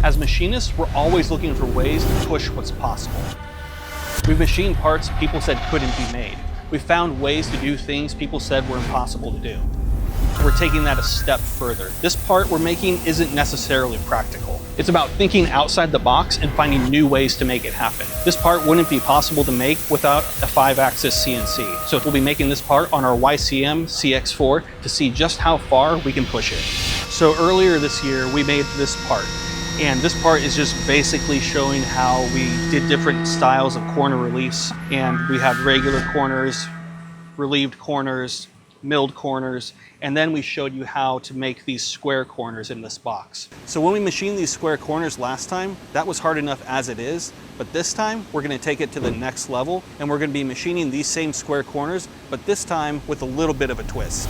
As machinists, we're always looking for ways to push what's possible. We've machined parts people said couldn't be made. We found ways to do things people said were impossible to do. We're taking that a step further. This part we're making isn't necessarily practical. It's about thinking outside the box and finding new ways to make it happen. This part wouldn't be possible to make without a 5-axis CNC. So we'll be making this part on our YCM CX4 to see just how far we can push it. So earlier this year, we made this part. And this part is just basically showing how we did different styles of corner reliefs. And we have regular corners, relieved corners, milled corners, and then we showed you how to make these square corners in this box. So when we machined these square corners last time, that was hard enough as it is, but this time we're gonna take it to the next level, and we're gonna be machining these same square corners, but this time with a little bit of a twist.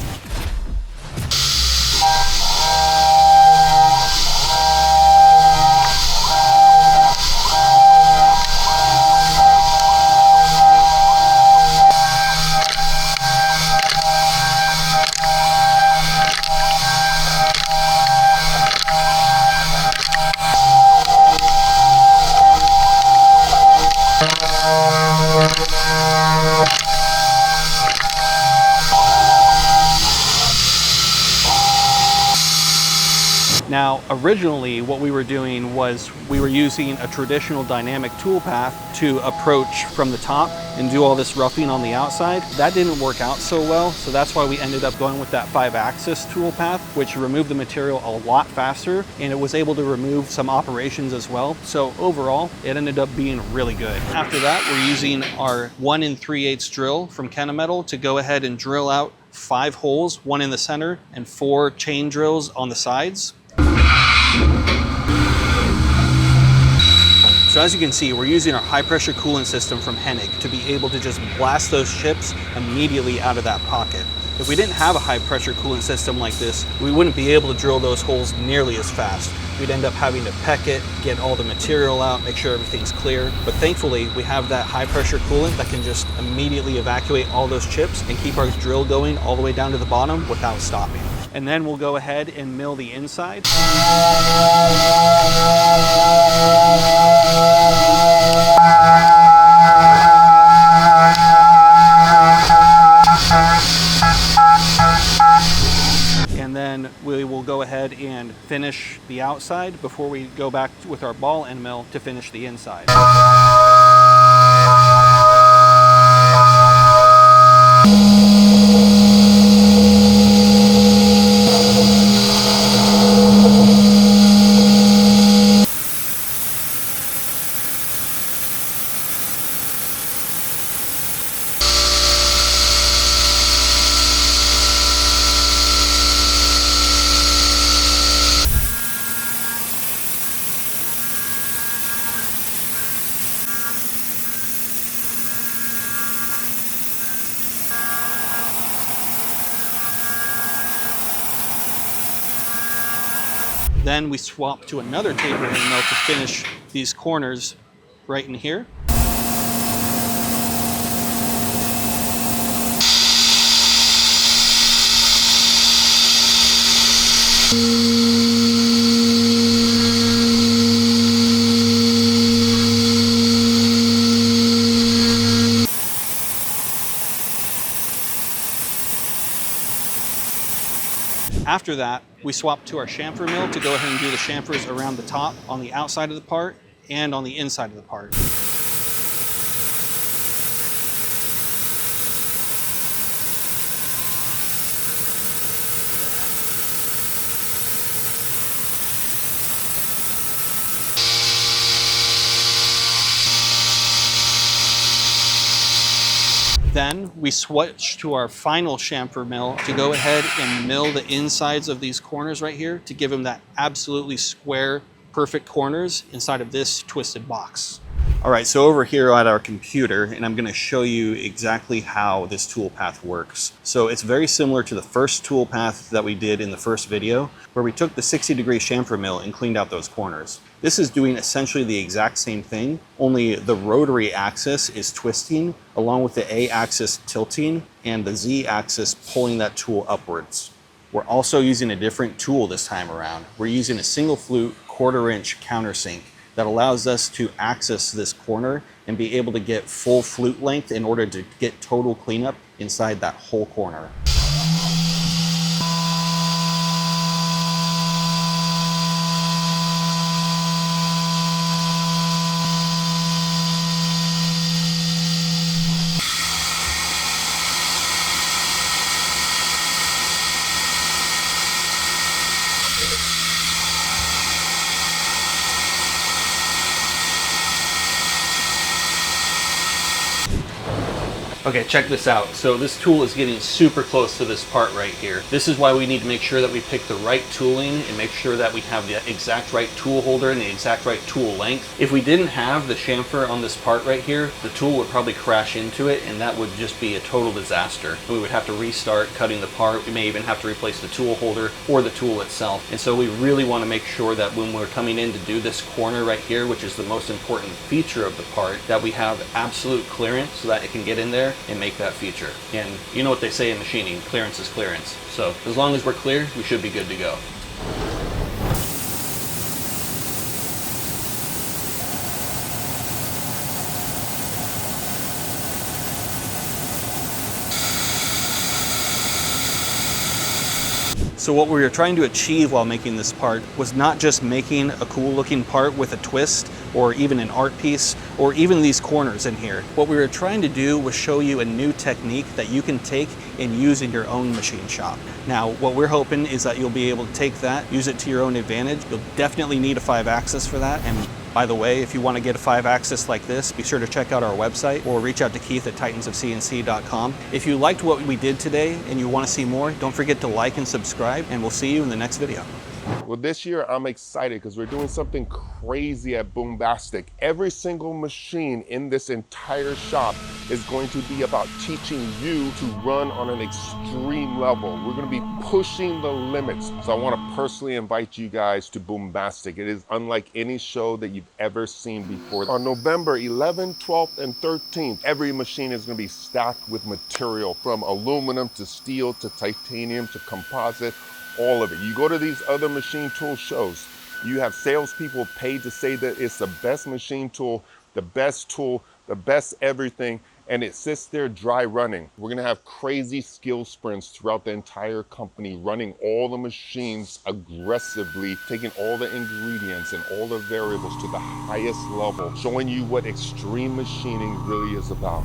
Now, originally what we were doing was we were using a traditional dynamic toolpath to approach from the top and do all this roughing on the outside. That didn't work out so well, so that's why we ended up going with that 5-axis toolpath, which removed the material a lot faster, and it was able to remove some operations as well. So overall, it ended up being really good. After that, we're using our 1 3/8 drill from Kennametal to go ahead and drill out 5 holes, 1 in the center and 4 chain drills on the sides. So as you can see, we're using our high pressure coolant system from Hennig to be able to just blast those chips immediately out of that pocket. If we didn't have a high pressure coolant system like this, we wouldn't be able to drill those holes nearly as fast. We'd end up having to peck it, get all the material out, make sure everything's clear. But thankfully, we have that high pressure coolant that can just immediately evacuate all those chips and keep our drill going all the way down to the bottom without stopping. And then we'll go ahead and mill the inside. And then we will go ahead and finish the outside before we go back with our ball end mill to finish the inside. Then we swap to another taper hand mill to finish these corners right in here. After that, we swap to our chamfer mill to go ahead and do the chamfers around the top on the outside of the part and on the inside of the part. Then we switch to our final chamfer mill to go ahead and mill the insides of these corners right here to give them that absolutely square, perfect corners inside of this twisted box. All right, so over here at our computer, and I'm gonna show you exactly how this toolpath works. So it's very similar to the first toolpath that we did in the first video, where we took the 60-degree chamfer mill and cleaned out those corners. This is doing essentially the exact same thing, only the rotary axis is twisting, along with the A-axis tilting, and the Z-axis pulling that tool upwards. We're also using a different tool this time around. We're using a single flute 1/4-inch countersink that allows us to access this corner and be able to get full flute length in order to get total cleanup inside that whole corner. Okay, check this out. So this tool is getting super close to this part right here. This is why we need to make sure that we pick the right tooling and make sure that we have the exact right tool holder and the exact right tool length. If we didn't have the chamfer on this part right here, the tool would probably crash into it and that would just be a total disaster. We would have to restart cutting the part. We may even have to replace the tool holder or the tool itself. And so we really want to make sure that when we're coming in to do this corner right here, which is the most important feature of the part, that we have absolute clearance so that it can get in there and make that feature. And you know what they say in machining, clearance is clearance. So as long as we're clear, we should be good to go. So what we were trying to achieve while making this part was not just making a cool looking part with a twist or even an art piece or even these corners in here. What we were trying to do was show you a new technique that you can take and use in your own machine shop. Now, what we're hoping is that you'll be able to take that, use it to your own advantage. You'll definitely need a 5-axis for that. And by the way, if you want to get a 5-axis like this, be sure to check out our website or reach out to Keith at titansofcnc.com. If you liked what we did today and you want to see more, don't forget to like and subscribe, and we'll see you in the next video. Well, this year I'm excited because we're doing something crazy at Boombastic. Every single machine in this entire shop is going to be about teaching you to run on an extreme level. We're going to be pushing the limits. So I want to personally invite you guys to Boombastic. It is unlike any show that you've ever seen before. On November 11th, 12th, and 13th, every machine is going to be stacked with material from aluminum to steel to titanium to composite. All of it. You go to these other machine tool shows, you have salespeople paid to say that it's the best machine tool, the best everything, and it sits there dry running. We're gonna have crazy skill sprints throughout the entire company, running all the machines aggressively, taking all the ingredients and all the variables to the highest level, showing you what extreme machining really is about.